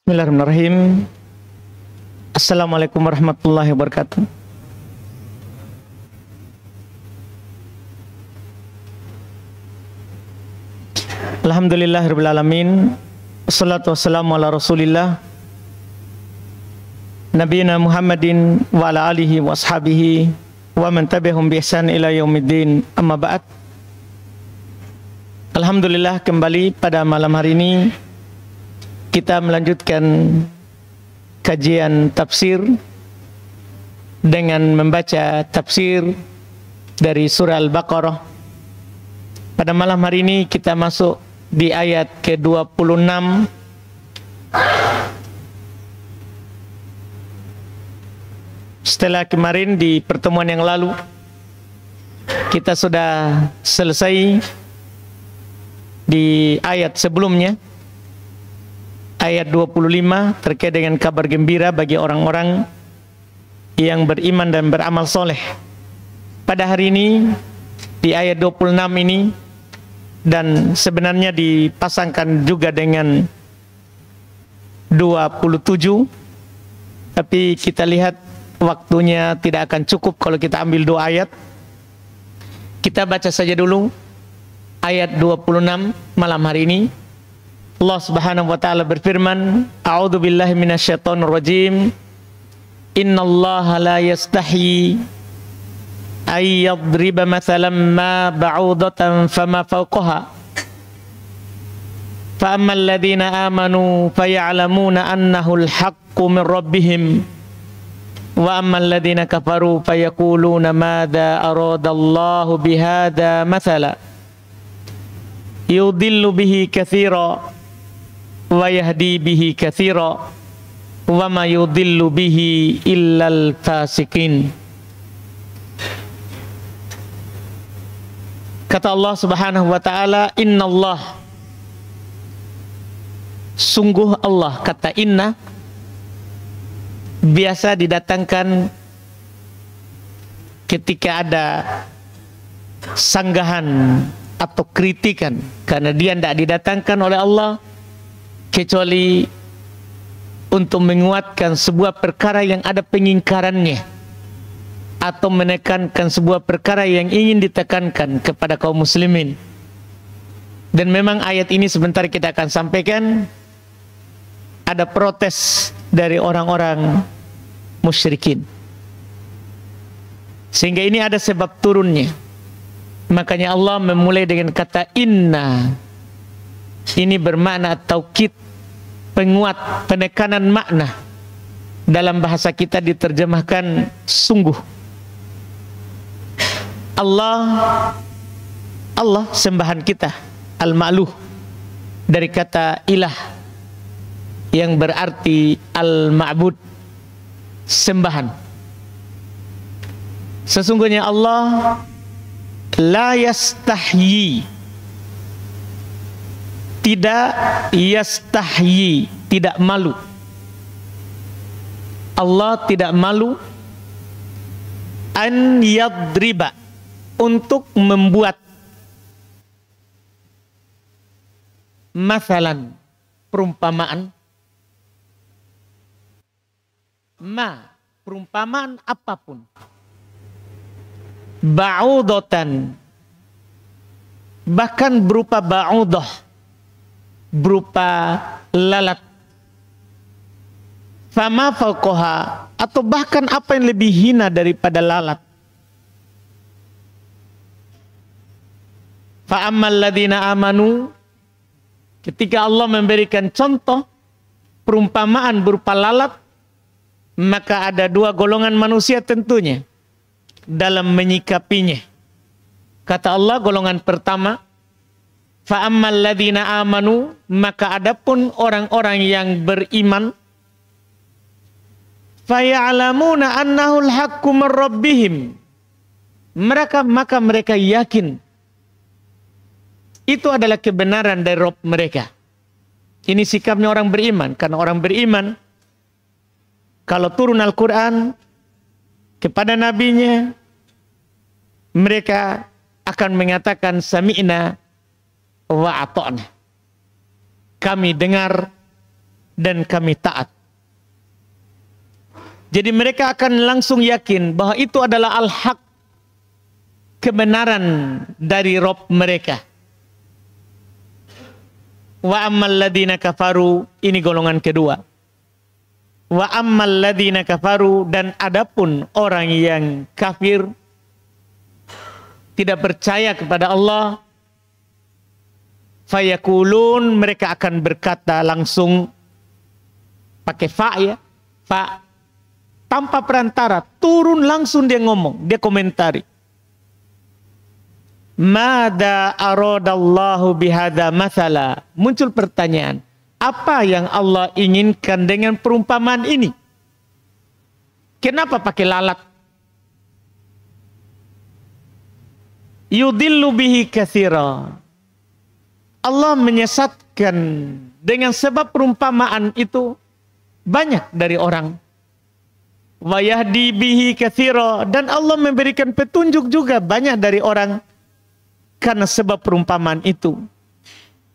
Bismillahirrahmanirrahim. Assalamualaikum warahmatullahi wabarakatuh. Alhamdulillahirabbil alamin. Wassalatu wassalamu ala Rasulillah Nabiyina Muhammadin wa ala alihi wa ashabihi wa man tabi'ahum bi ihsan ila yaumiddin. Amma ba'd. Alhamdulillah, kembali pada malam hari ini kita melanjutkan kajian tafsir dengan membaca tafsir dari surah Al-Baqarah. Pada malam hari ini kita masuk di ayat ke-26 setelah kemarin di pertemuan yang lalu kita sudah selesai di ayat sebelumnya, ayat 25 terkait dengan kabar gembira bagi orang-orang yang beriman dan beramal soleh. Pada hari ini di ayat 26 ini, dan sebenarnya dipasangkan juga dengan 27, tapi kita lihat waktunya tidak akan cukup kalau kita ambil dua ayat. Kita baca saja dulu ayat 26 malam hari ini. Allah Subhanahu wa taala berfirman, A'udzu billahi minasyaitonir rajim. Innallaha la yastahi ay yadriba mathalan ma ba'udatan fama fawqaha. Fa ammal ladzina amanu faya'lamuna annahu al-haqqu min rabbihim wa ammal ladzina kafaru fayaquluna madza aradallahu bihadza mathala yudillu bihi katsira wa yahdi bihi katsira wa ma yudillu bihi illal fasikin. Kata Allah Subhanahu wa taala, innallah, sungguh Allah. Kata inna biasa didatangkan ketika ada sanggahan atau kritikan, karena dia tidak didatangkan oleh Allah kecuali untuk menguatkan sebuah perkara yang ada pengingkarannya atau menekankan sebuah perkara yang ingin ditekankan kepada kaum muslimin. Dan memang ayat ini sebentar kita akan sampaikan ada protes dari orang-orang musyrikin, sehingga ini ada sebab turunnya. Makanya Allah memulai dengan kata inna. Ini bermakna taukid, penguat, penekanan makna. Dalam bahasa kita diterjemahkan sungguh. Allah sembahan kita, al-ma'luh, dari kata ilah yang berarti al-ma'bud, sembahan. Sesungguhnya Allah la yastahyi, tidak yastahyi, tidak malu. Allah tidak malu an yadriba, untuk membuat masalan, perumpamaan, perumpamaan apapun, ba'udatan, bahkan berupa ba'udah, berupa lalat, fama fawqaha, atau bahkan apa yang lebih hina daripada lalat. Fa ammal ladzina amanu, ketika Allah memberikan contoh perumpamaan berupa lalat, maka ada dua golongan manusia tentunya dalam menyikapinya. Kata Allah, golongan pertama, fa ammal ladzina amanu, maka adapun orang-orang yang beriman, fa ya'lamuna annahul haqqu min rabbihim, maka mereka yakin itu adalah kebenaran dari Rabb mereka. Ini sikapnya orang beriman, karena orang beriman kalau turun Al-Quran kepada nabinya, mereka akan mengatakan sami'na wa ata'na. Kami dengar dan kami taat. Jadi mereka akan langsung yakin bahwa itu adalah al-haq, kebenaran dari Rabb mereka. Wa ammal ladina kafaru, ini golongan kedua. Wa ammal ladina kafaru, dan adapun orang yang kafir, tidak percaya kepada Allah, fayakulun, mereka akan berkata langsung pakai fa ya, fa tanpa perantara, turun langsung dia ngomong, dia komentari. Mada aradallahu bihadza mathala. Muncul pertanyaan, apa yang Allah inginkan dengan perumpamaan ini? Kenapa pakai lalat? Yudillu bihi katsira. Allah menyesatkan dengan sebab perumpamaan itu banyak dari orang. Wa yahdi bihi katsira, dan Allah memberikan petunjuk juga banyak dari orang karena sebab perumpamaan itu.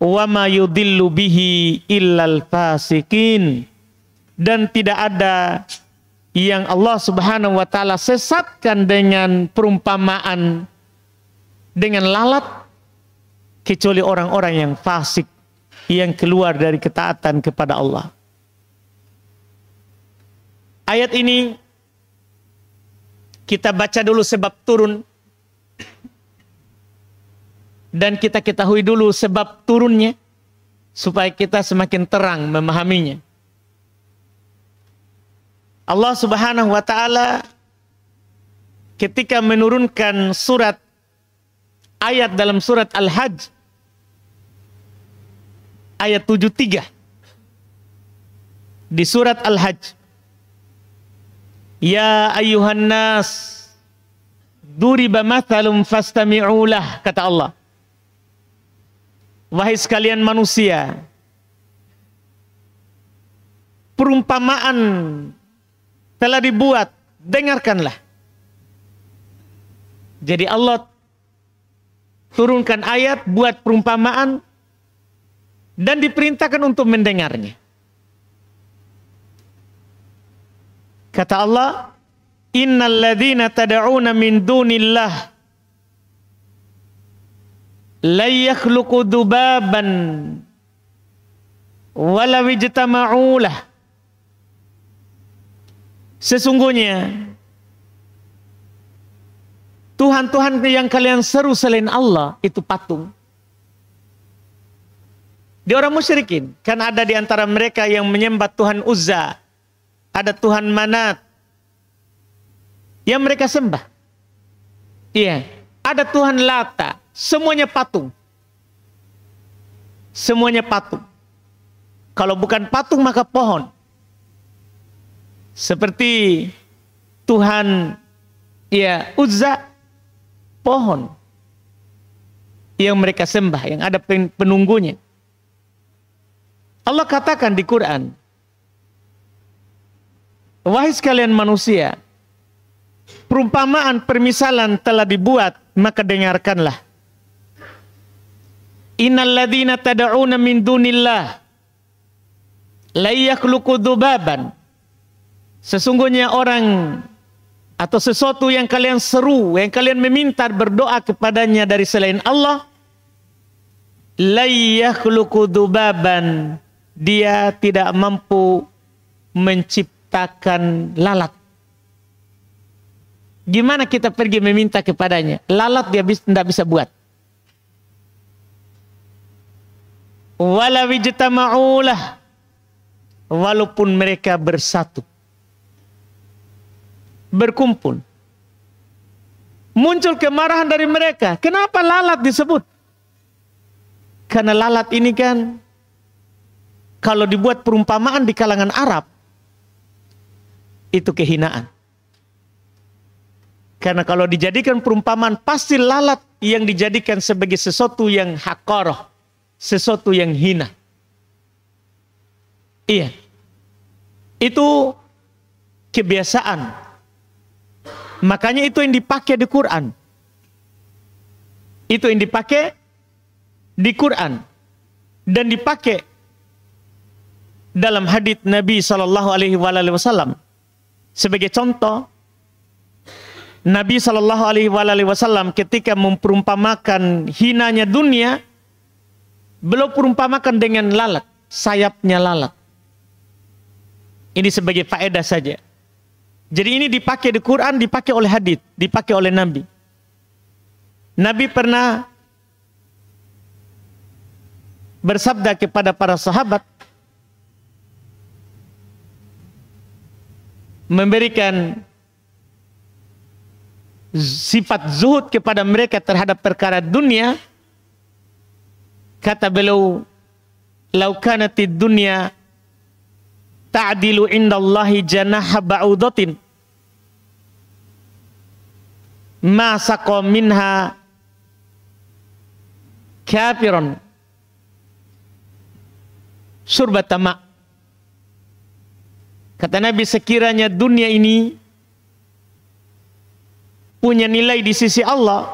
Wa ma yudillu bihi illal fasikin, dan tidak ada yang Allah Subhanahu wa taala sesatkan dengan perumpamaan, dengan lalat, kecuali orang-orang yang fasik, yang keluar dari ketaatan kepada Allah. Ayat ini kita baca dulu sebab turun, dan kita ketahui dulu sebab turunnya supaya kita semakin terang memahaminya. Allah Subhanahu wa taala ketika menurunkan ayat dalam surat Al-Hajj ayat 73, di surat Al-Hajj, ya ayyuhan nas duriba mathalum fastami'ulah, kata Allah, wahai sekalian manusia, perumpamaan telah dibuat, dengarkanlah. Jadi Allah turunkan ayat, buat perumpamaan, dan diperintahkan untuk mendengarnya. Kata Allah, innal ladzina tad'una min dunillah la yakhluqu dubaban walaw ijtama'u lah. Sesungguhnya Tuhan-Tuhan yang kalian seru selain Allah itu patung. Di orang musyrikin, kan ada di antara mereka yang menyembah Tuhan Uzza, ada Tuhan Manat yang mereka sembah. Iya, ada Tuhan Lata, semuanya patung. Semuanya patung. Kalau bukan patung maka pohon. Seperti Tuhan Uzza, pohon yang mereka sembah, yang ada penunggunya. Allah katakan di Quran, wahai sekalian manusia, perumpamaan permisalan telah dibuat, maka dengarkanlah. Innal ladzina tad'una min dunillah la yakhluqu dzubaban. Sesungguhnya orang atau sesuatu yang kalian seru, yang kalian meminta berdoa kepadanya dari selain Allah, la yakhluqu dzubaban, dia tidak mampu menciptakan lalat. Gimana kita pergi meminta kepadanya? Lalat dia tidak bisa buat. Walaw ijtama'u lah, walaupun mereka bersatu, berkumpul, muncul kemarahan dari mereka. Kenapa lalat disebut? Karena lalat ini kan kalau dibuat perumpamaan di kalangan Arab itu kehinaan. Karena kalau dijadikan perumpamaan, pasti lalat yang dijadikan sebagai sesuatu yang haqarah, sesuatu yang hina. Iya, itu kebiasaan. Makanya itu yang dipakai di Quran. Itu yang dipakai di Quran. Dan dipakai dalam hadits Nabi Shallallahu Alaihi Wasallam. Sebagai contoh, Nabi Shallallahu Alaihi Wasallam ketika memperumpamakan hinanya dunia, beliau perumpamakan dengan lalat, sayapnya lalat. Ini sebagai faedah saja. Jadi ini dipakai di Quran, dipakai oleh hadits, dipakai oleh Nabi. Nabi pernah bersabda kepada para sahabat, memberikan sifat zuhud kepada mereka terhadap perkara dunia. Kata beliau, "Lau kanatid dunya ta'dilu indallahi janaha ba'udatin ma saqa minha kafiron surbatama." Kata Nabi, sekiranya dunia ini punya nilai di sisi Allah,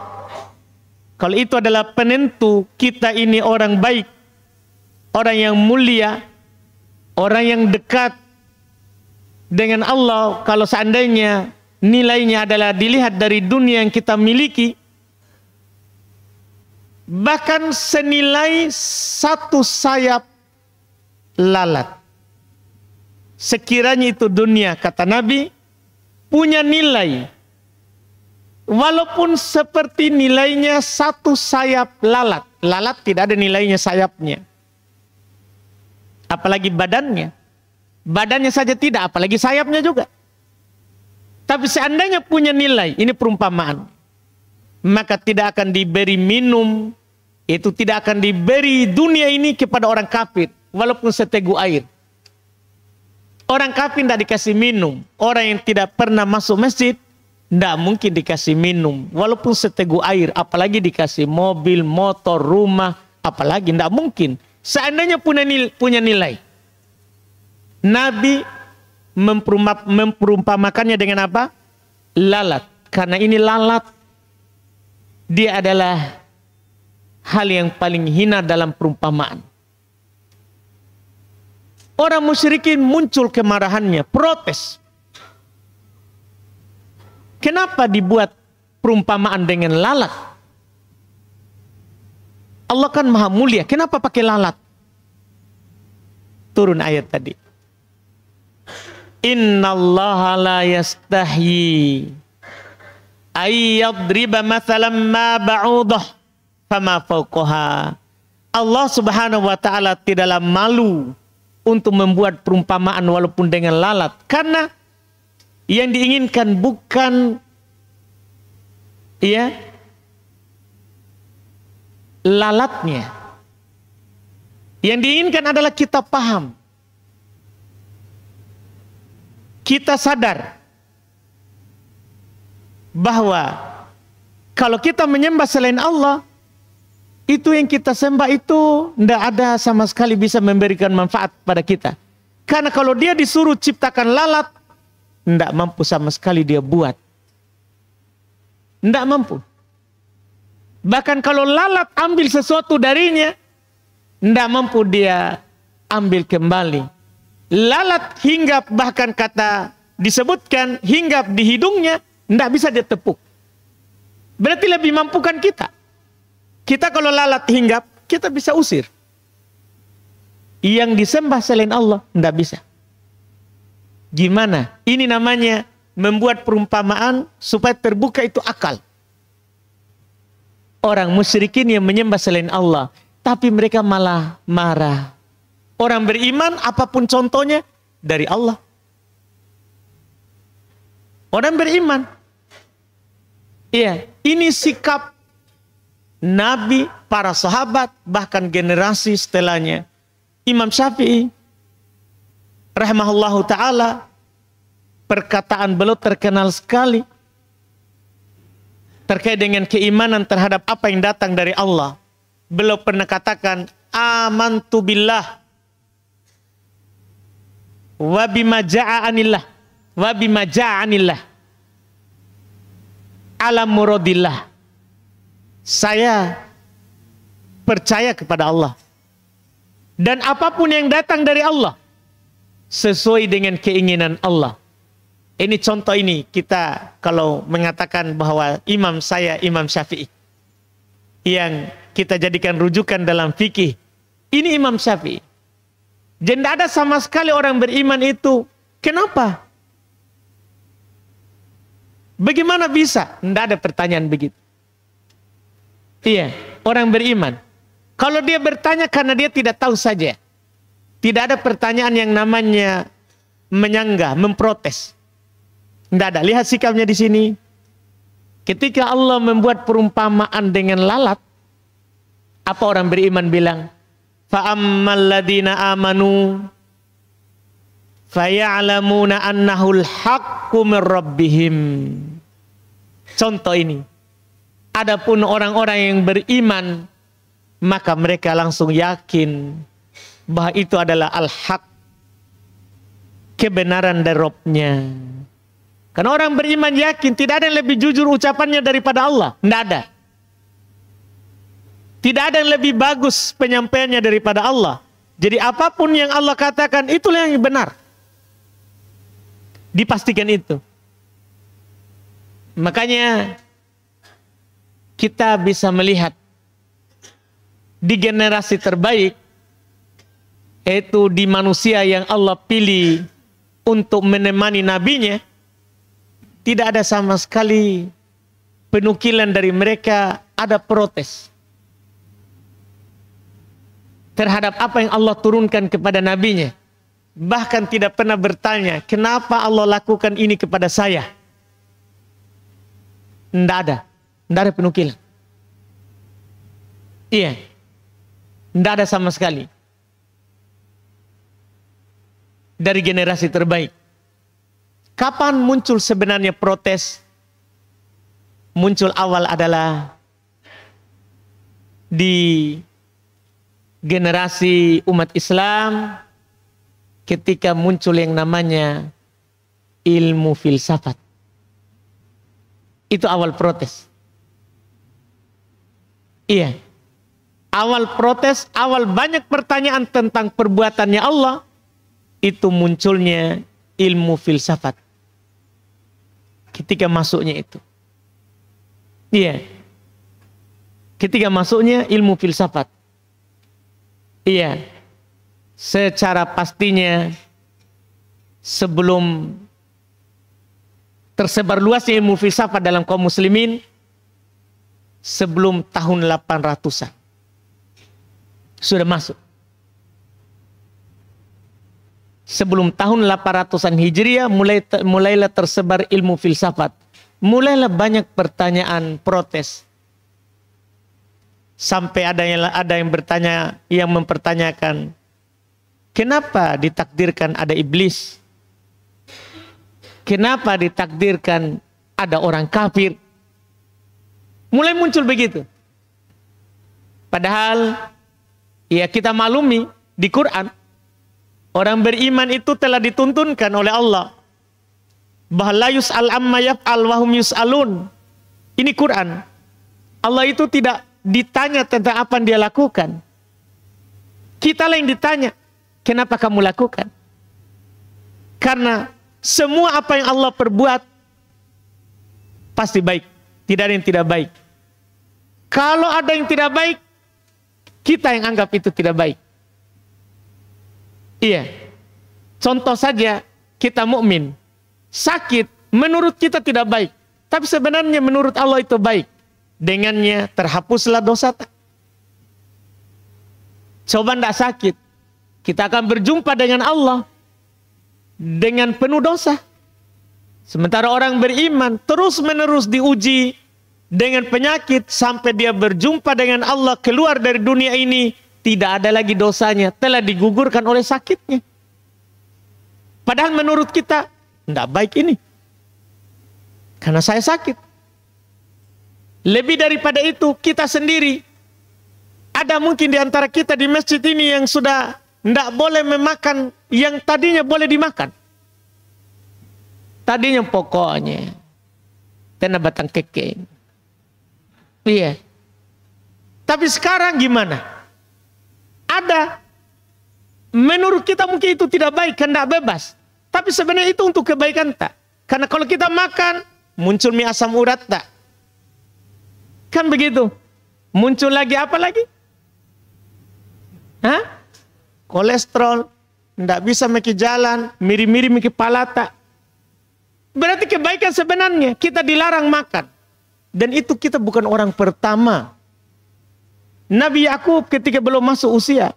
kalau itu adalah penentu kita ini orang baik, orang yang mulia, orang yang dekat dengan Allah, kalau seandainya nilainya adalah dilihat dari dunia yang kita miliki, bahkan senilai satu sayap lalat. Sekiranya itu dunia, kata Nabi, punya nilai, walaupun seperti nilainya satu sayap lalat. Lalat tidak ada nilainya sayapnya, apalagi badannya. Badannya saja tidak, apalagi sayapnya juga. Tapi seandainya punya nilai, ini perumpamaan, maka tidak akan diberi minum, itu tidak akan diberi dunia ini kepada orang kafir, walaupun seteguk air. Orang kafir tidak dikasih minum. Orang yang tidak pernah masuk masjid tidak mungkin dikasih minum, walaupun seteguk air. Apalagi dikasih mobil, motor, rumah, apalagi tidak mungkin. Seandainya punya nilai. Nabi memperumpamakannya dengan apa? Lalat. Karena ini lalat, dia adalah hal yang paling hina dalam perumpamaan. Orang musyrikin muncul kemarahannya, protes. Kenapa dibuat perumpamaan dengan lalat? Allah kan maha mulia, kenapa pakai lalat? Turun ayat tadi. Innallaha la yastahyi ayyadriba mathalan ma ba'udah fama fawqaha. Allah Subhanahu wa taala tidaklah malu untuk membuat perumpamaan walaupun dengan lalat, karena yang diinginkan bukan lalatnya. Yang diinginkan adalah kita paham, kita sadar bahwa kalau kita menyembah selain Allah, itu yang kita sembah itu tidak ada sama sekali bisa memberikan manfaat pada kita. Karena kalau dia disuruh ciptakan lalat, tidak mampu sama sekali dia buat. Tidak mampu. Bahkan kalau lalat ambil sesuatu darinya, tidak mampu dia ambil kembali. Lalat hinggap, bahkan kata disebutkan hinggap di hidungnya, tidak bisa dia tepuk. Berarti lebih mampukan kita. Kita kalau lalat hinggap, kita bisa usir. Yang disembah selain Allah, tidak bisa. Gimana? Ini namanya membuat perumpamaan supaya terbuka itu akal. Orang musyrikin yang menyembah selain Allah, tapi mereka malah marah. Orang beriman, apapun contohnya, dari Allah. Orang beriman. Iya, ini sikap Nabi, para sahabat, bahkan generasi setelahnya. Imam Syafi'i rahimahullahu ta'ala, perkataan beliau terkenal sekali terkait dengan keimanan terhadap apa yang datang dari Allah. Beliau pernah katakan, amantu billah wa bima ja'anillah wa bima ja'anillah ala muradillah. Saya percaya kepada Allah dan apapun yang datang dari Allah, sesuai dengan keinginan Allah. Ini contoh ini kita kalau mengatakan bahwa imam saya Imam Syafi'i yang kita jadikan rujukan dalam fikih. Ini Imam Syafi'i. Jadi tidak ada sama sekali orang beriman itu. Kenapa? Bagaimana bisa? Tidak ada pertanyaan begitu. Iya, orang beriman. Kalau dia bertanya karena dia tidak tahu saja. Tidak ada pertanyaan yang namanya menyanggah, memprotes. Tidak ada. Lihat sikapnya di sini. Ketika Allah membuat perumpamaan dengan lalat, apa orang beriman bilang? Fa'ammal ladina amanu faya'lamuna annahul haqqu min rabbihim. Contoh ini. Adapun orang-orang yang beriman, maka mereka langsung yakin bahwa itu adalah al-haq, kebenaran dari Rabb-nya. Karena orang beriman yakin tidak ada yang lebih jujur ucapannya daripada Allah. Tidak ada. Tidak ada yang lebih bagus penyampaiannya daripada Allah. Jadi apapun yang Allah katakan itulah yang benar. Dipastikan itu. Makanya kita bisa melihat di generasi terbaik, yaitu di manusia yang Allah pilih untuk menemani nabinya, tidak ada sama sekali penukilan dari mereka ada protes terhadap apa yang Allah turunkan kepada nabinya. Bahkan tidak pernah bertanya, kenapa Allah lakukan ini kepada saya? Tidak ada. Tidak ada penukilan. Iya. Tidak ada sama sekali. Dari generasi terbaik. Kapan muncul sebenarnya protes? Muncul awal adalah di generasi umat Islam ketika muncul yang namanya ilmu filsafat. Itu awal protes. Iya. Awal protes, awal banyak pertanyaan tentang perbuatannya Allah, itu munculnya ilmu filsafat. Ketika masuknya itu. Iya. Ketika masuknya ilmu filsafat. Iya. Secara pastinya sebelum tersebar luasnya ilmu filsafat dalam kaum muslimin, sebelum tahun 800-an. Sudah masuk. Sebelum tahun 800-an Hijriah mulailah tersebar ilmu filsafat. Mulailah banyak pertanyaan protes. Sampai ada yang bertanya, yang mempertanyakan, kenapa ditakdirkan ada iblis? Kenapa ditakdirkan ada orang kafir? Mulai muncul begitu. Padahal ya kita maklumi di Quran, orang beriman itu telah dituntunkan oleh Allah bahwa la yus'al amma yaf'al wa hum yus'alun. Ini Quran. Allah itu tidak ditanya tentang apa yang dia lakukan. Kita lah yang ditanya, kenapa kamu lakukan? Karena semua apa yang Allah perbuat pasti baik, tidak ada yang tidak baik. Kalau ada yang tidak baik, kita yang anggap itu tidak baik. Iya. Contoh saja, kita mukmin, sakit menurut kita tidak baik, tapi sebenarnya menurut Allah itu baik. Dengannya terhapuslah dosa. Coba tidak sakit, kita akan berjumpa dengan Allah dengan penuh dosa. Sementara orang beriman terus menerus diuji dengan penyakit sampai dia berjumpa dengan Allah, keluar dari dunia ini tidak ada lagi dosanya, telah digugurkan oleh sakitnya. Padahal menurut kita tidak baik ini, karena saya sakit. Lebih daripada itu, kita sendiri, ada mungkin di antara kita di masjid ini yang sudah tidak boleh memakan yang tadinya boleh dimakan. Tadinya pokoknya tena batang kekeng. Iya. Tapi sekarang gimana? Ada menurut kita mungkin itu tidak baik, karena bebas. Tapi sebenarnya itu untuk kebaikan tak. Karena kalau kita makan, muncul mie asam urat tak. Kan begitu. Muncul lagi apa lagi? Hah? Kolesterol. Tidak bisa meki jalan. Miri-miri meki kepala tak. Berarti kebaikan sebenarnya. Kita dilarang makan. Dan itu kita bukan orang pertama. Nabi Yakub ketika belum masuk usia.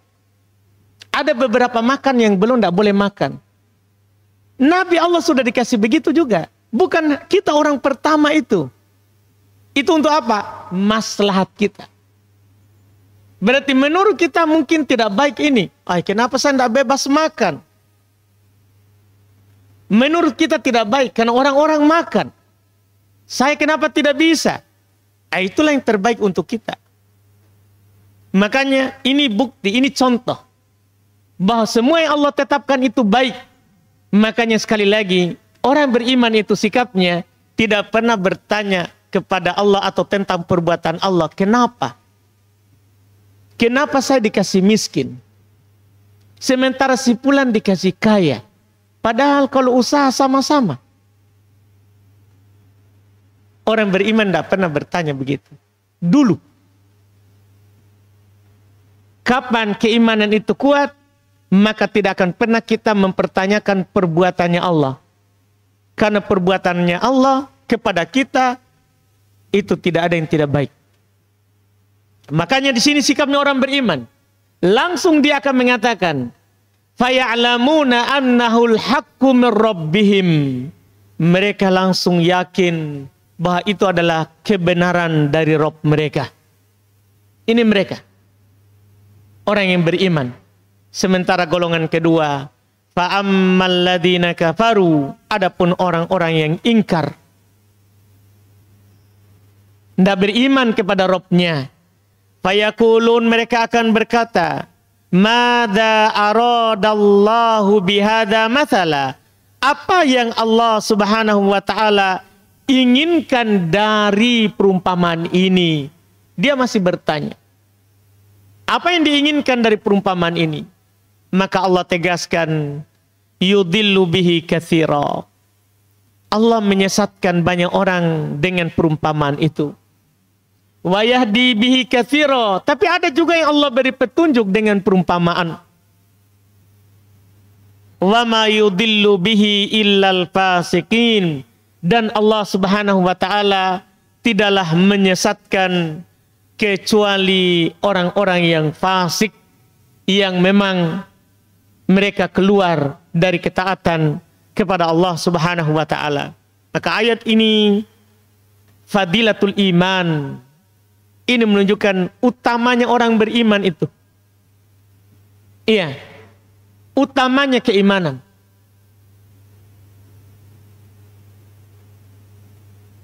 Ada beberapa makan yang belum tidak boleh makan. Nabi Allah sudah dikasih begitu juga. Bukan kita orang pertama itu. Itu untuk apa? Maslahat kita. Berarti menurut kita mungkin tidak baik ini. Kenapa saya tidak bebas makan? Menurut kita tidak baik karena orang-orang makan. Saya kenapa tidak bisa? Itulah yang terbaik untuk kita. Makanya ini bukti, ini contoh. Bahwa semua yang Allah tetapkan itu baik. Makanya sekali lagi, orang beriman itu sikapnya tidak pernah bertanya kepada Allah atau tentang perbuatan Allah. Kenapa? Kenapa saya dikasih miskin? Sementara si fulan dikasih kaya. Padahal kalau usaha sama-sama. Orang beriman tidak pernah bertanya begitu. Dulu. Kapan keimanan itu kuat, maka tidak akan pernah kita mempertanyakan perbuatannya Allah. Karena perbuatannya Allah kepada kita, itu tidak ada yang tidak baik. Makanya di sini sikapnya orang beriman. Langsung dia akan mengatakan, faya'lamuna annahul haqqu min rabbihim. Mereka langsung yakin bahwa itu adalah kebenaran dari Rabb mereka. Ini mereka. Orang yang beriman. Sementara golongan kedua, fa'ammal ladzina kafaru, adapun orang-orang yang ingkar, tidak beriman kepada Rabb-Nya. Fayaqulun, mereka akan berkata, Mada aradallahu bihada mathala. Apa yang Allah subhanahu wa ta'ala inginkan dari perumpamaan ini? Dia masih bertanya. Apa yang diinginkan dari perumpamaan ini? Maka Allah tegaskan, yudillu bihi katsira. Allah menyesatkan banyak orang dengan perumpamaan itu. Wa yahdi bihi katsira, tapi ada juga yang Allah beri petunjuk dengan perumpamaan. Wa ma yudillu bihi illal fasiqin, dan Allah Subhanahu wa taala tidaklah menyesatkan kecuali orang-orang yang fasik, yang memang mereka keluar dari ketaatan kepada Allah Subhanahu wa taala. Maka ayat ini fadilatul iman. Ini menunjukkan utamanya orang beriman itu. Iya. Utamanya keimanan.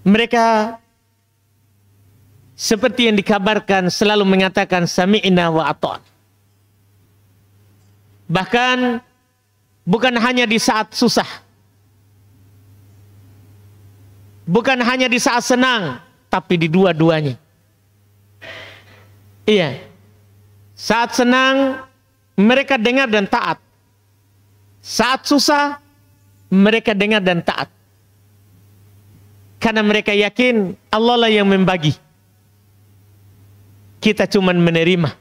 Mereka seperti yang dikabarkan selalu mengatakan sami'na wa ata'na. Bahkan bukan hanya di saat susah. Bukan hanya di saat senang, tapi di dua-duanya. Iya. Saat senang mereka dengar dan taat. Saat susah mereka dengar dan taat. Karena mereka yakin Allah lah yang membagi. Kita cuma menerima.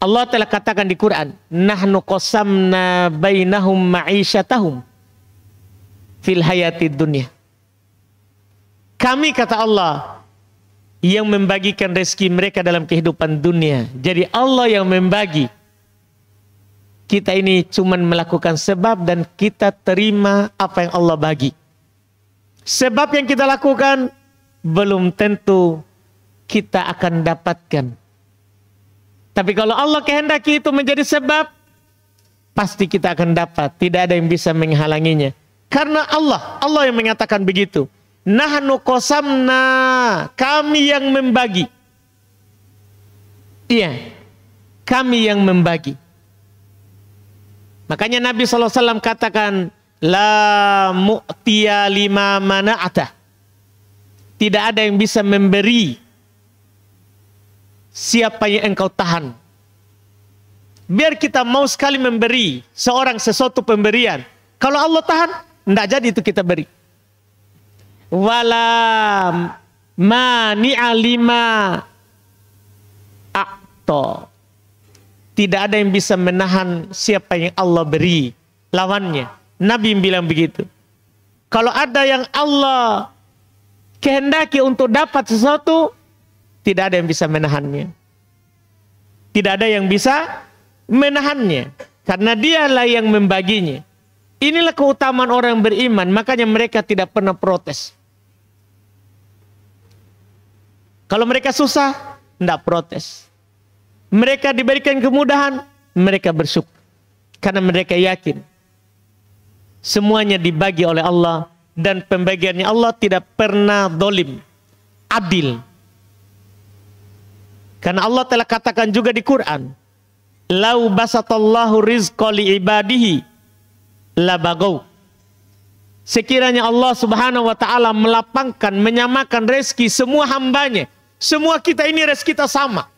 Allah telah katakan di Quran, nahnu qasamna bainahum ma'isyatahum fil hayatid dunya. Kami, kata Allah, yang membagikan rezeki mereka dalam kehidupan dunia. Jadi Allah yang membagi. Kita ini cuma melakukan sebab dan kita terima apa yang Allah bagi. Sebab yang kita lakukan belum tentu kita akan dapatkan. Tapi kalau Allah kehendaki itu menjadi sebab, pasti kita akan dapat. Tidak ada yang bisa menghalanginya. Karena Allah yang mengatakan begitu. Nahnu qasamna, kami yang membagi. Iya, kami yang membagi. Makanya Nabi SAW katakan, la mu'tiya lima mana'ata. Tidak ada yang bisa memberi siapa yang engkau tahan. Biar kita mau sekali memberi seorang sesuatu pemberian. Kalau Allah tahan, tidak jadi itu kita beri. Wala mani'a lima a'ta. Tidak ada yang bisa menahan siapa yang Allah beri lawannya. Nabi bilang begitu. Kalau ada yang Allah kehendaki untuk dapat sesuatu, tidak ada yang bisa menahannya. Tidak ada yang bisa menahannya. Karena dialah yang membaginya. Inilah keutamaan orang beriman. Makanya mereka tidak pernah protes. Kalau mereka susah, tidak protes. Mereka diberikan kemudahan, mereka bersyukur. Karena mereka yakin semuanya dibagi oleh Allah. Dan pembagiannya Allah tidak pernah zalim, adil. Karena Allah telah katakan juga di Quran, lau basatallahu rizqa li ibadihi labagaw. Sekiranya Allah subhanahu wa ta'ala melapangkan, menyamakan rezeki semua hambanya. Semua kita ini rezeki kita sama.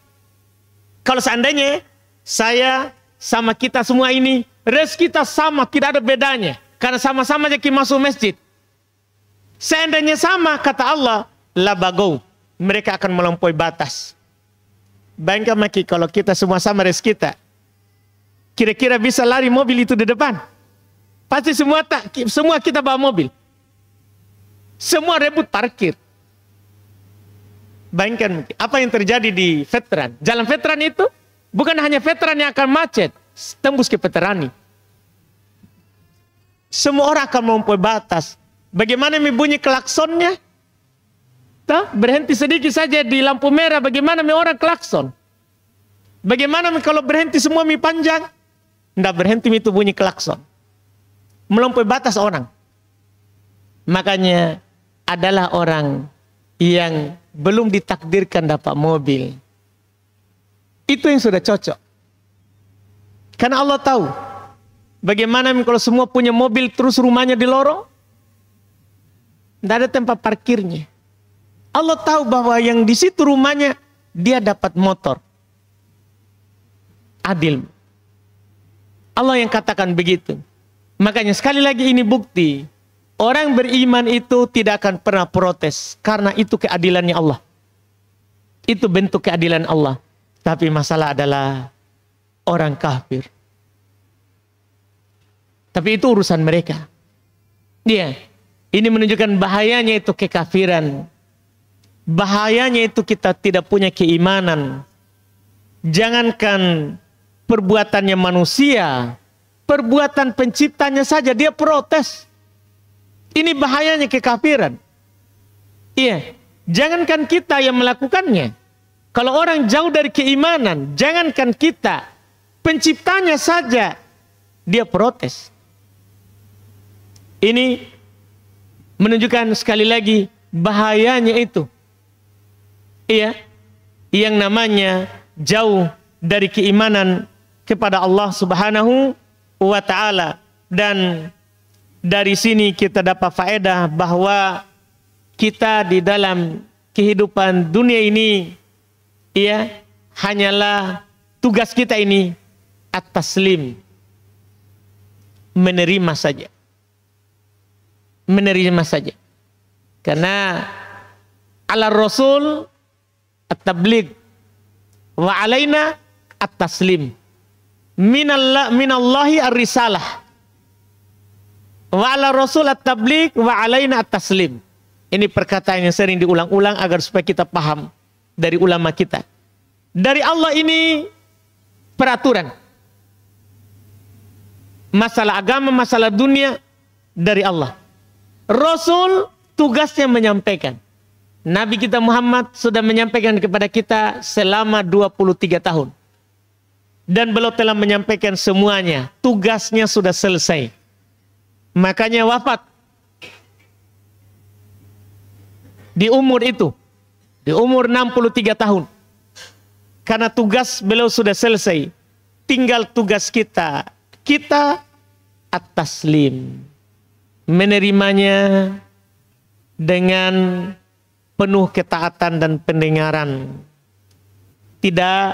Kalau seandainya saya sama kita semua ini, rezeki kita sama, tidak ada bedanya. Karena sama-sama jadi masuk masjid. Seandainya sama, kata Allah, labagaw. Mereka akan melampaui batas. Bayangkan Maki, kalau kita semua sama rezeki kita, kira-kira bisa lari mobil itu di depan? Pasti semua kita bawa mobil. Semua rebut parkir. Bayangkan Maki, apa yang terjadi di veteran. Jalan veteran itu, bukan hanya veteran yang akan macet, tembus ke veterani. Semua orang akan melampaui batas. Bagaimana bunyi klaksonnya? Berhenti sedikit saja di lampu merah. Bagaimana orang klakson? Bagaimana kalau berhenti semua panjang? Tidak berhenti itu bunyi klakson. Melampaui batas orang. Makanya adalah orang yang belum ditakdirkan dapat mobil. Itu yang sudah cocok. Karena Allah tahu. Bagaimana kalau semua punya mobil terus rumahnya di lorong? Tidak ada tempat parkirnya. Allah tahu bahwa yang di situ rumahnya, dia dapat motor. Adil. Allah yang katakan begitu. Makanya sekali lagi ini bukti. Orang beriman itu tidak akan pernah protes. Karena itu keadilannya Allah. Itu bentuk keadilan Allah. Tapi masalah adalah orang kafir. Tapi itu urusan mereka. Dia. Ini menunjukkan bahayanya itu kekafiran. Bahayanya itu kita tidak punya keimanan. Jangankan perbuatannya manusia, perbuatan penciptanya saja dia protes. Ini bahayanya kekafiran. Iya, jangankan kita yang melakukannya. Kalau orang jauh dari keimanan, jangankan kita, penciptanya saja dia protes. Ini menunjukkan sekali lagi bahayanya itu. Iya, yang namanya jauh dari keimanan kepada Allah Subhanahu wa ta'ala. Dan dari sini kita dapat faedah bahwa kita di dalam kehidupan dunia ini, iya, hanyalah tugas kita ini at-taslim, menerima saja. Menerima saja. Karena ala Rasul at-tabligh wa alaina at-taslim. Minallahi ar-risalah. Wa ala Rasul at-tabligh wa alaina at-taslim. Ini perkataan yang sering diulang-ulang agar supaya kita paham dari ulama kita. Dari Allah ini peraturan. Masalah agama, masalah dunia dari Allah. Rasul tugasnya menyampaikan. Nabi kita Muhammad sudah menyampaikan kepada kita selama 23 tahun. Dan beliau telah menyampaikan semuanya. Tugasnya sudah selesai. Makanya wafat. Di umur itu. Di umur 63 tahun. Karena tugas beliau sudah selesai. Tinggal tugas kita. Kita at-taslim. Menerimanya dengan penuh ketaatan dan pendengaran. Tidak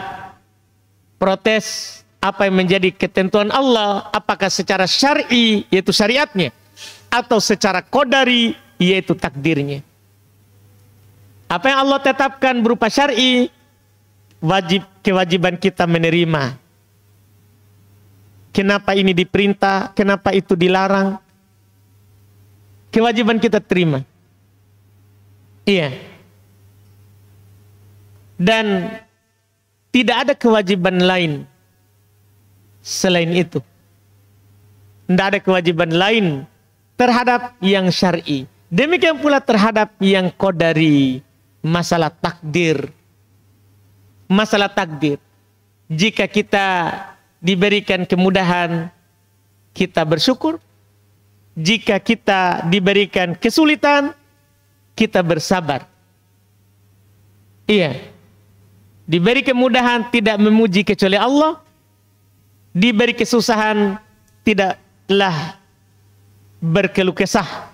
protes apa yang menjadi ketentuan Allah, apakah secara syar'i yaitu syariatnya, atau secara qadari yaitu takdirnya. Apa yang Allah tetapkan berupa syar'i, kewajiban kita menerima. Kenapa ini diperintah, kenapa itu dilarang, kewajiban kita terima. Iya. Dan tidak ada kewajiban lain selain itu. Tidak ada kewajiban lain terhadap yang syar'i. Demikian pula terhadap yang qadari, masalah takdir. Masalah takdir. Jika kita diberikan kemudahan, kita bersyukur. Jika kita diberikan kesulitan, kita bersabar. Iya. Diberi kemudahan tidak memuji kecuali Allah. Diberi kesusahan tidaklah berkeluh kesah.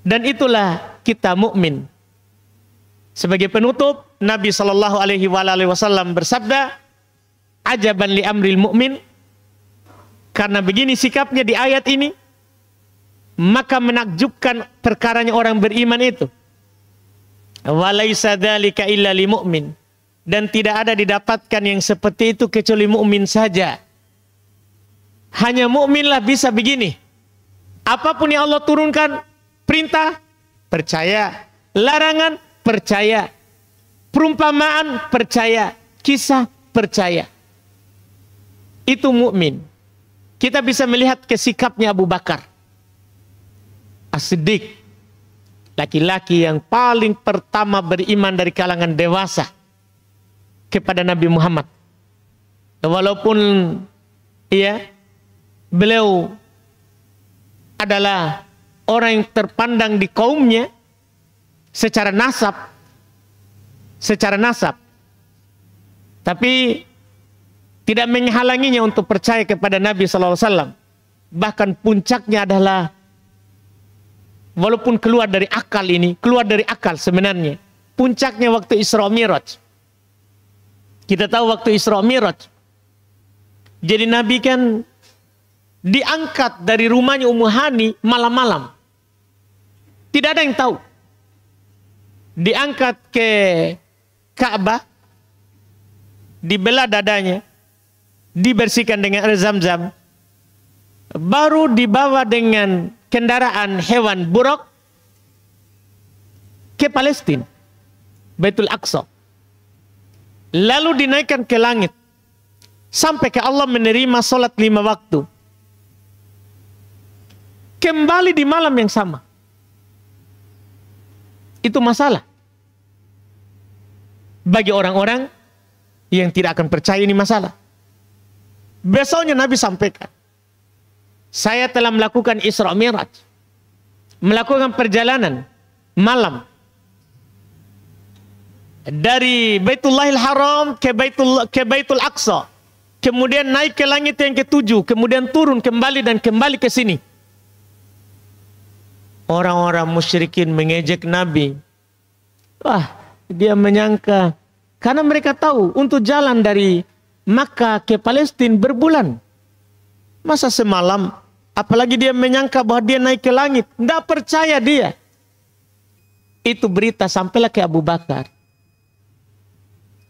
Dan itulah kita mukmin. Sebagai penutup, Nabi Shallallahu Alaihi Wasallam bersabda, "Ajaban li amril mu'min." Karena begini sikapnya di ayat ini, maka menakjubkan perkaranya orang beriman itu. Walaisa dzalika illa lil mu'min. Dan tidak ada didapatkan yang seperti itu kecuali mukmin saja. Hanya mukminlah bisa begini. Apapun yang Allah turunkan, perintah, percaya. Larangan, percaya. Perumpamaan, percaya. Kisah, percaya. Itu mukmin. Kita bisa melihat kesikapnya Abu Bakar As-Siddiq, laki-laki yang paling pertama beriman dari kalangan dewasa kepada Nabi Muhammad. Walaupun beliau adalah orang yang terpandang di kaumnya secara nasab, tapi tidak menghalanginya untuk percaya kepada Nabi SAW. Bahkan puncaknya adalah, walaupun keluar dari akal sebenarnya. Puncaknya waktu Isra Mi'raj. Kita tahu waktu Isra Mi'raj, jadi Nabi kan diangkat dari rumahnya Ummu Hani malam-malam. Tidak ada yang tahu. Diangkat ke Ka'bah, dibelah dadanya, dibersihkan dengan air Zam-Zam, baru dibawa dengan kendaraan hewan buruk ke Palestina, Baitul Aqsa. Lalu dinaikkan ke langit sampai ke Allah menerima salat 5 waktu. Kembali di malam yang sama. Itu masalah bagi orang-orang yang tidak akan percaya ini masalah. Besoknya Nabi sampaikan, saya telah melakukan Isra Mi'raj, melakukan perjalanan malam dari Baitullahil Haram ke Baitul Aqsa, kemudian naik ke langit yang ke-7, kemudian turun kembali dan kembali ke sini. Orang-orang musyrikin mengejek Nabi. Wah, dia menyangka, karena mereka tahu untuk jalan dari Makkah ke Palestina berbulan. Masa semalam? Apalagi dia menyangka bahwa dia naik ke langit. Tidak percaya dia. Itu berita sampailah ke Abu Bakar.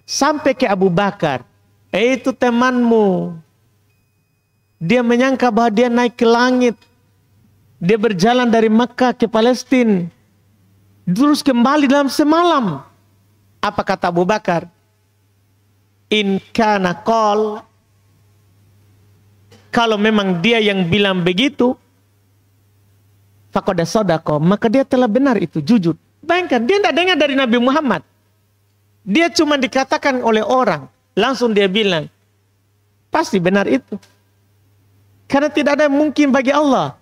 Sampai ke Abu Bakar. Itu temanmu. Dia menyangka bahwa dia naik ke langit. Dia berjalan dari Makkah ke Palestina. Terus kembali dalam semalam. Apa kata Abu Bakar? In kana qol, kalau memang dia yang bilang begitu, faqad shadaqa, maka dia telah benar, itu jujur. Bayangkan, dia tidak dengar dari Nabi Muhammad. Dia cuma dikatakan oleh orang, langsung dia bilang, pasti benar itu. Karena tidak ada yang mungkin bagi Allah.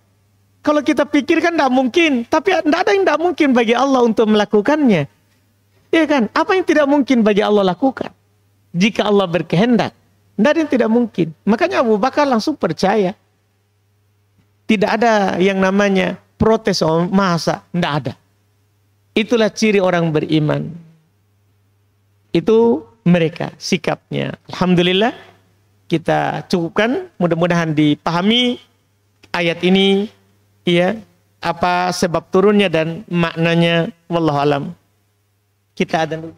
Kalau kita pikirkan tidak mungkin, tapi tidak ada yang tidak mungkin bagi Allah untuk melakukannya. Iya kan? Apa yang tidak mungkin bagi Allah lakukan? Jika Allah berkehendak, tidak ada yang tidak mungkin. Makanya Abu Bakar langsung percaya. Tidak ada yang namanya protes, oh masa, tidak ada. Itulah ciri orang beriman. Itu mereka sikapnya. Alhamdulillah, kita cukupkan. Mudah-mudahan dipahami ayat ini, ya, apa sebab turunnya dan maknanya. Wallahu alam. Kita adzan dulu.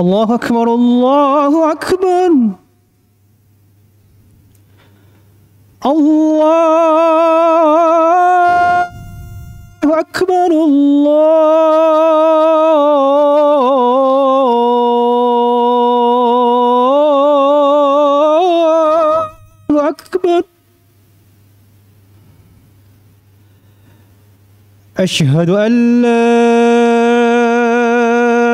Allahu Akbar, Allahu Akbar. Allahu Akbar, Allahu Akbar. Asyhadu an la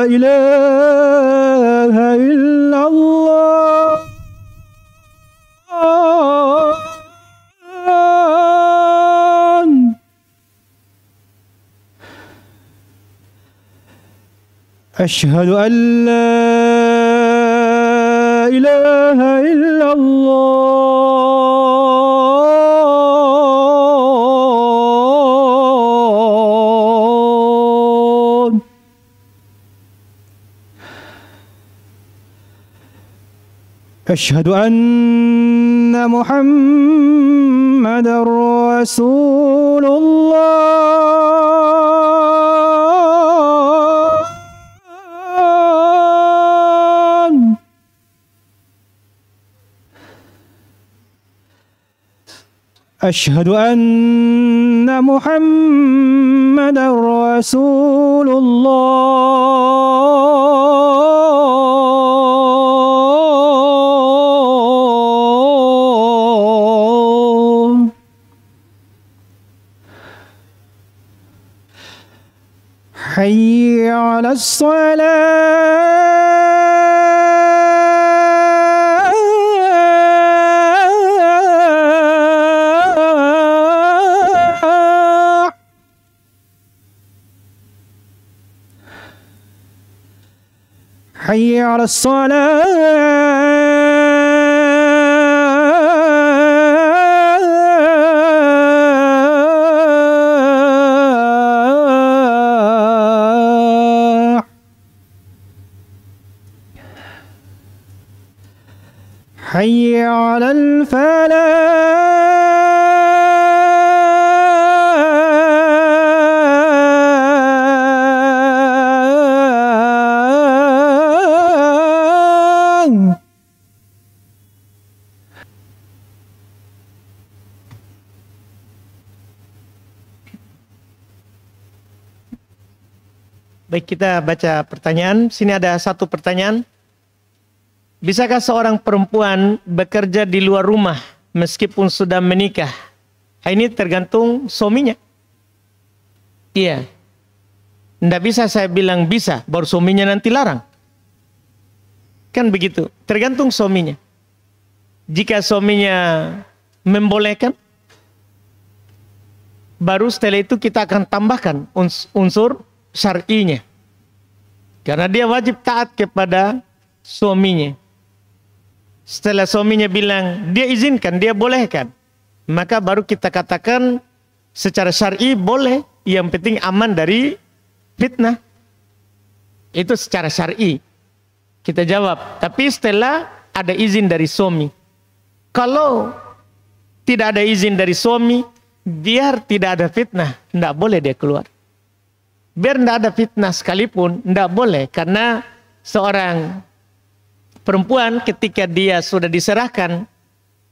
ilaha illallah. أشهد أن لا إله إلا الله. أشهد أن محمد رسول الله. أشهد أن محمد رسول الله. حي على الصلاة. حي على الصلاة. حي على الفلاح. Baik, kita baca pertanyaan. Sini ada satu pertanyaan. Bisakah seorang perempuan bekerja di luar rumah meskipun sudah menikah? Ini tergantung suaminya. Iya. Tidak bisa saya bilang bisa, baru suaminya nanti larang. Kan begitu. Tergantung suaminya. Jika suaminya membolehkan, baru setelah itu kita akan tambahkan unsur syar'inya. Karena dia wajib taat kepada suaminya. Setelah suaminya bilang, dia izinkan, dia bolehkan, maka baru kita katakan secara syar'i boleh, yang penting aman dari fitnah. Itu secara syar'i. Kita jawab, tapi setelah ada izin dari suami. Kalau tidak ada izin dari suami, biar tidak ada fitnah, tidak boleh dia keluar. Biar tidak ada fitnah sekalipun, tidak boleh. Karena seorang perempuan ketika dia sudah diserahkan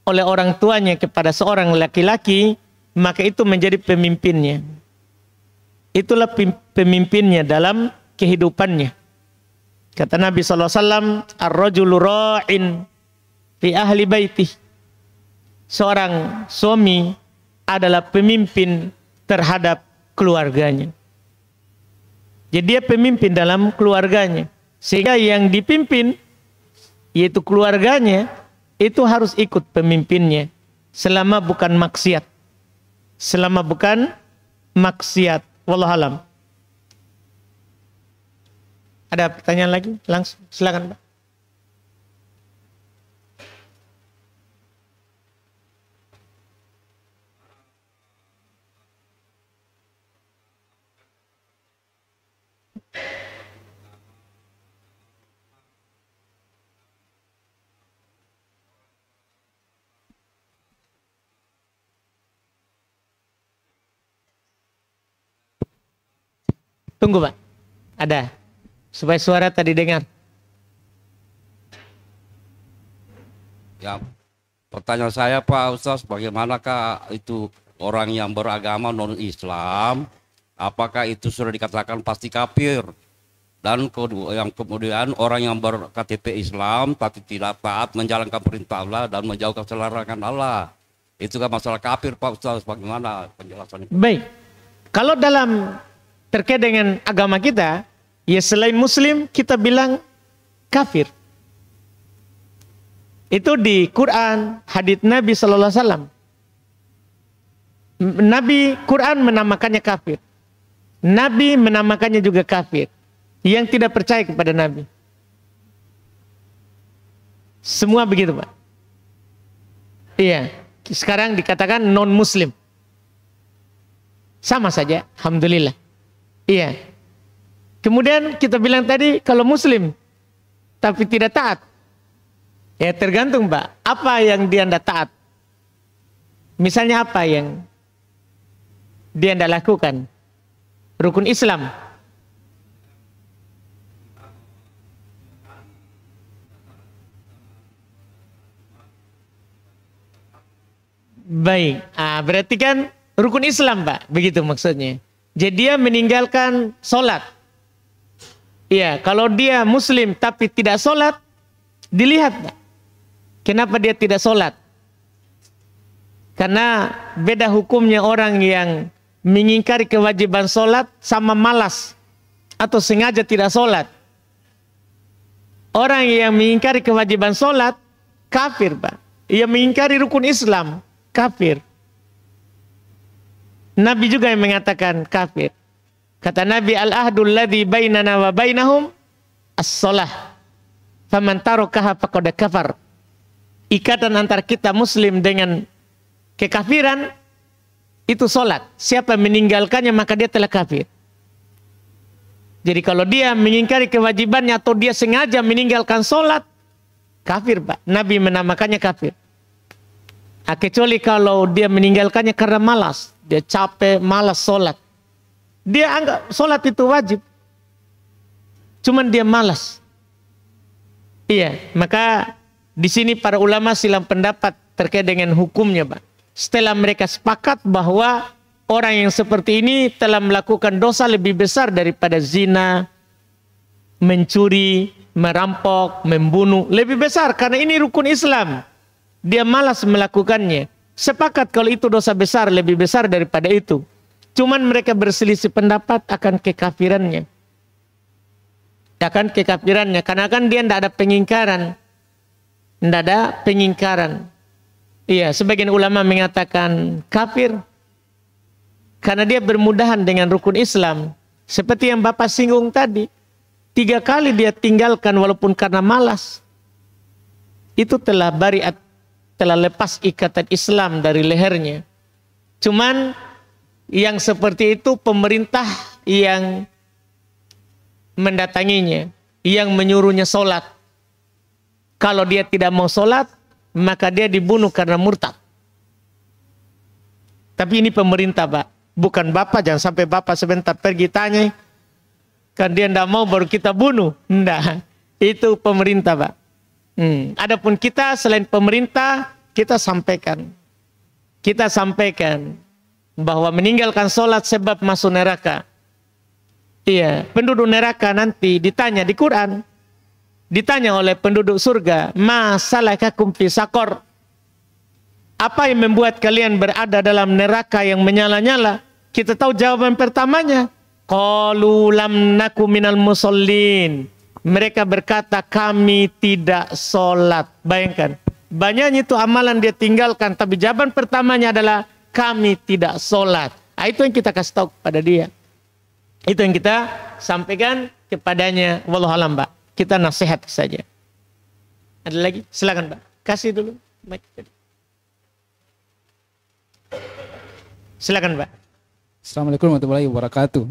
oleh orang tuanya kepada seorang laki-laki, maka itu menjadi pemimpinnya. Itulah pemimpinnya dalam kehidupannya. Kata Nabi SAW, ar-rajulu ra'in fi ahli baitih. Seorang suami adalah pemimpin terhadap keluarganya. Jadi dia pemimpin dalam keluarganya. Sehingga yang dipimpin, yaitu keluarganya, itu harus ikut pemimpinnya. Selama bukan maksiat. Selama bukan maksiat. Wallahualam. Ada pertanyaan lagi? Langsung, silakan Pak. Tunggu Pak. Ada. Supaya suara tadi dengar. Ya, pertanyaan saya Pak Ustaz, bagaimanakah itu orang yang beragama non-Islam, apakah itu sudah dikatakan pasti kafir? Dan yang kemudian orang yang ber-KTP Islam tapi tidak taat menjalankan perintah Allah dan menjauhkan larangan Allah, itu kan masalah kafir Pak Ustaz, bagaimana penjelasannya? Baik, kalau dalam terkait dengan agama kita, ya selain Muslim kita bilang kafir. Itu di Quran, hadits Nabi Sallallahu Alaihi Wasallam. Nabi Quran menamakannya kafir. Nabi menamakannya juga kafir. Yang tidak percaya kepada Nabi. Semua begitu Pak. Iya, sekarang dikatakan non-Muslim. Sama saja, Alhamdulillah. Iya. Kemudian kita bilang tadi kalau Muslim tapi tidak taat. Ya tergantung Pak, apa yang dia tidak taat. Misalnya apa yang dia tidak lakukan. Rukun Islam. Baik, berarti kan rukun Islam Pak, begitu maksudnya. Jadi dia meninggalkan sholat. Iya, kalau dia Muslim tapi tidak sholat, dilihat Pak. Kenapa dia tidak sholat? Karena beda hukumnya orang yang mengingkari kewajiban sholat sama malas atau sengaja tidak sholat. Orang yang mengingkari kewajiban sholat kafir Pak. Ia mengingkari rukun Islam kafir. Nabi juga yang mengatakan kafir. Kata Nabi, al-ahdul ladzi bainana wa bainahum as-shalah. Faman tarakaha faqad kafar. Ikatan antara kita Muslim dengan kekafiran itu sholat. Siapa meninggalkannya maka dia telah kafir. Jadi kalau dia mengingkari kewajibannya atau dia sengaja meninggalkan sholat, kafir Pak. Nabi menamakannya kafir. Kecuali kalau dia meninggalkannya karena malas. Dia capek, malas sholat. Dia anggap sholat itu wajib. Cuman dia malas. Iya, maka di sini para ulama silang pendapat terkait dengan hukumnya, Pak. Setelah mereka sepakat bahwa orang yang seperti ini telah melakukan dosa lebih besar daripada zina, mencuri, merampok, membunuh, lebih besar karena ini rukun Islam. Dia malas melakukannya. Sepakat kalau itu dosa besar, lebih besar daripada itu. Cuman mereka berselisih pendapat akan kekafirannya. Akan kekafirannya karena kan dia tidak ada pengingkaran. Tidak ada pengingkaran. Iya, sebagian ulama mengatakan kafir karena dia bermudahan dengan rukun Islam. Seperti yang Bapak singgung tadi. 3 kali dia tinggalkan walaupun karena malas. Itu telah bariat, telah lepas ikatan Islam dari lehernya. Cuman yang seperti itu pemerintah yang mendatanginya, yang menyuruhnya sholat. Kalau dia tidak mau sholat, maka dia dibunuh karena murtad. Tapi ini pemerintah, Pak. Bukan Bapak, jangan sampai Bapak sebentar pergi tanya. Kan dia tidak mau baru kita bunuh. Tidak. Itu pemerintah, Pak. Adapun kita selain pemerintah, kita sampaikan. Kita sampaikan bahwa meninggalkan sholat sebab masuk neraka. Iya, penduduk neraka nanti ditanya di Quran. Ditanya oleh penduduk surga, masalakakum fi saqar? Apa yang membuat kalian berada dalam neraka yang menyala-nyala? Kita tahu jawaban pertamanya. Qalu lam naku minal musallin. Mereka berkata kami tidak sholat. Bayangkan, banyaknya itu amalan dia tinggalkan, tapi jawaban pertamanya adalah kami tidak sholat. Itu yang kita kasih tahu kepada dia. Itu yang kita sampaikan kepadanya. Wallahu a'lam, Pak. Kita nasihat saja. Ada lagi? Silakan, Pak. Kasih dulu mic. Silakan, Pak. Assalamualaikum warahmatullahi wabarakatuh.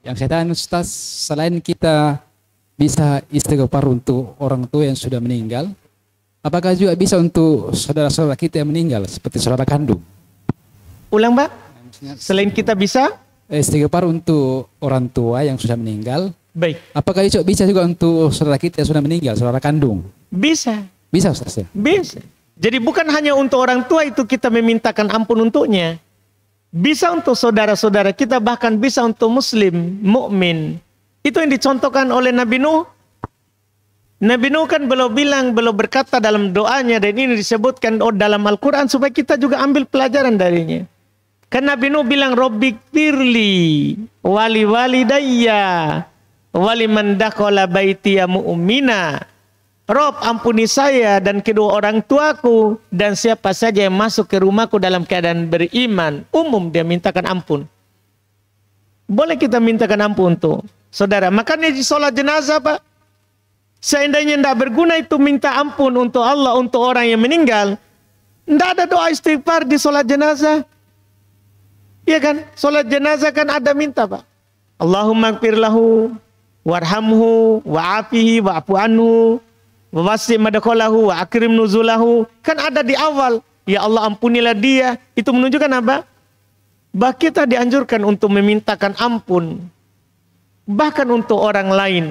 Yang saya tanya Ustaz, selain kita bisa istighfar untuk orang tua yang sudah meninggal, apakah juga bisa untuk saudara-saudara kita yang meninggal seperti saudara kandung? Ulang, Pak. Selain kita bisa? istighfar untuk orang tua yang sudah meninggal. Baik. Apakah itu bisa juga untuk saudara kita yang sudah meninggal, saudara kandung? Bisa. Bisa Ustaz ya? Bisa. Jadi bukan hanya untuk orang tua itu kita memintakan ampun untuknya. Bisa untuk saudara-saudara kita, bahkan bisa untuk muslim, mukmin. Itu yang dicontohkan oleh Nabi Nuh. Nabi Nuh kan belum berkata dalam doanya, dan ini disebutkan dalam Al-Quran supaya kita juga ambil pelajaran darinya. Kan Nabi Nuh bilang, Robbi firli wali walidayya wali man dakhala baitiya mu'mina. Rob, ampuni saya dan kedua orang tuaku dan siapa saja yang masuk ke rumahku dalam keadaan beriman. Umum dia mintakan ampun. Boleh kita mintakan ampun untuk saudara. Makanya di sholat jenazah, Pak, seandainya tidak berguna itu minta ampun untuk Allah, untuk orang yang meninggal, tidak ada doa istighfar di sholat jenazah. Iya kan? Sholat jenazah kan ada minta, Pak. Allahumma gfir lahu warhamhu wa'afihi wa'afu anhu wawasi madakhalahu wa akrim nuzulahu. Kan ada di awal, ya Allah ampunilah dia. Itu menunjukkan apa? Bahwa kita dianjurkan untuk memintakan ampun bahkan untuk orang lain,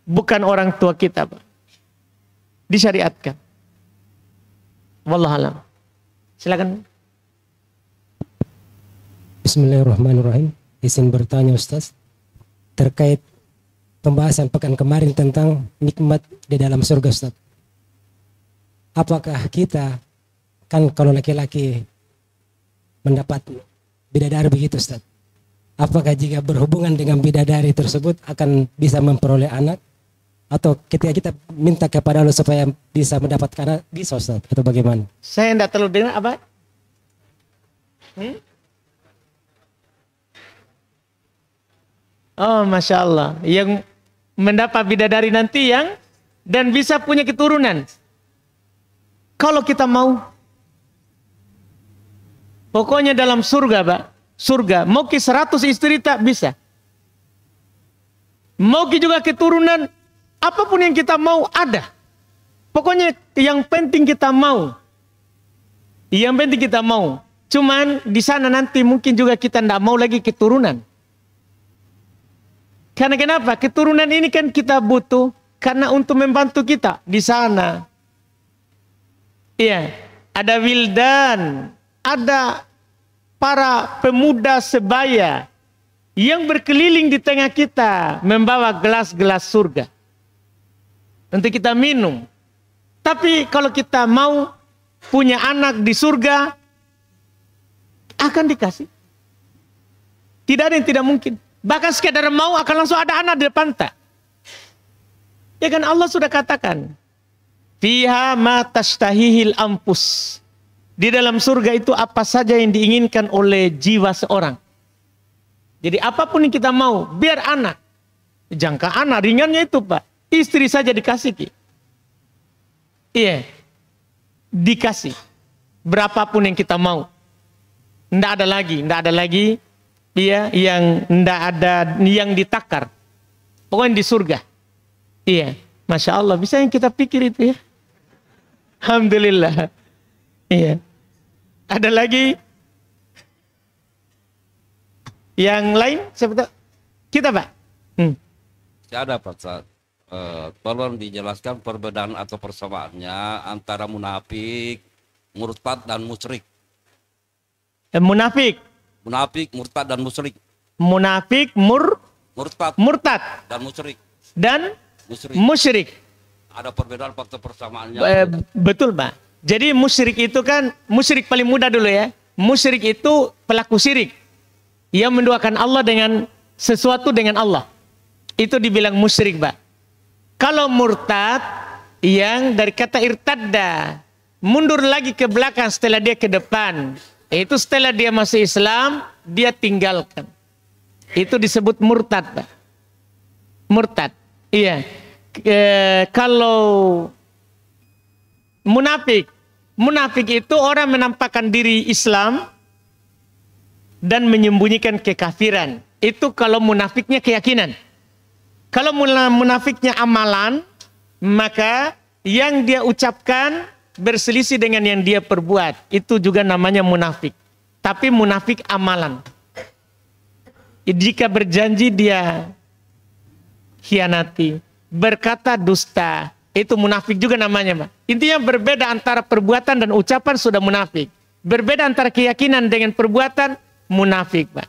bukan orang tua kita, Pak. Disyariatkan. Wallahualam. Silakan. Bismillahirrahmanirrahim. Izin bertanya Ustaz, terkait pembahasan pekan kemarin tentang nikmat di dalam surga, Ustaz. Apakah kita, kan kalau laki-laki mendapat bidadari begitu, Ustaz, apakah jika berhubungan dengan bidadari tersebut akan bisa memperoleh anak? Atau ketika kita minta kepada Allah supaya bisa mendapatkan anak, bisa, Ustaz? Atau bagaimana? Saya tidak terlalu dengar apa? Oh, Masya Allah. Yang mendapat bidadari nanti yang dan bisa punya keturunan. Kalau kita mau. Pokoknya dalam surga, Pak. Surga. Mau ke 100 istri tak bisa. Mau ke juga keturunan. Apapun yang kita mau ada. Pokoknya yang penting kita mau. Yang penting kita mau. Cuman di sana nanti mungkin juga kita tidak mau lagi keturunan. Karena kenapa? Keturunan ini kan kita butuh karena untuk membantu kita di sana. Iya, ada wildan, ada para pemuda sebaya yang berkeliling di tengah kita membawa gelas-gelas surga untuk kita minum. Tapi kalau kita mau punya anak di surga, akan dikasih. Tidak ada yang tidak mungkin. Bahkan sekedar mau akan langsung ada anak di depan tak. Ya kan Allah sudah katakan. Fiha ma tashtahihil anfus. Di dalam surga itu apa saja yang diinginkan oleh jiwa seorang. Jadi apapun yang kita mau, biar anak. Jangka anak, ringannya itu, Pak. Istri saja dikasih, Ki. Iya. Dikasih. Berapapun yang kita mau. Tidak ada lagi. Iya, yang tidak ada, yang ditakar. Pokoknya di surga. Iya, Masya Allah, bisa yang kita pikir itu ya. Alhamdulillah. Iya. Ada lagi yang lain? Siapa tahu? Kita, Pak. Ada, Pak Ustaz. Tolong dijelaskan perbedaan atau persamaannya antara munafik, murtad, dan musyrik. Munafik, murtad, dan musyrik. Munafik, murtad, dan musyrik. Dan musyrik. Ada perbedaan faktor persamaannya. Betul, Pak. Jadi musyrik itu kan, musyrik paling mudah dulu ya. Musyrik itu pelaku syirik. Ia menduakan Allah dengan sesuatu dengan Allah. Itu dibilang musyrik, Pak. Kalau murtad, yang dari kata irtadda, mundur lagi ke belakang setelah dia ke depan. Itu setelah dia masuk Islam, dia tinggalkan. Itu disebut murtad, Pak. Murtad. Iya. Kalau munafik itu orang menampakkan diri Islam dan menyembunyikan kekafiran. Itu kalau munafiknya keyakinan. Kalau munafiknya amalan, maka yang dia ucapkan berselisih dengan yang dia perbuat. Itu juga namanya munafik. Tapi munafik amalan. Jika berjanji dia khianati, berkata dusta, itu munafik juga namanya, Pak. Intinya berbeda antara perbuatan dan ucapan sudah munafik. Berbeda antara keyakinan dengan perbuatan munafik, Pak.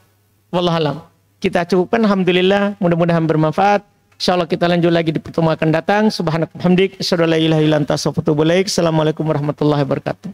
Wallahualam. Kita cukupkan, alhamdulillah, mudah-mudahan bermanfaat. Insyaallah kita lanjut lagi di pertemuan akan datang. Subhanakallahumma wa bihamdik, asyhadu an la ilaha illa anta, astaghfiruka wa atubu ilaik. Assalamualaikum warahmatullahi wabarakatuh.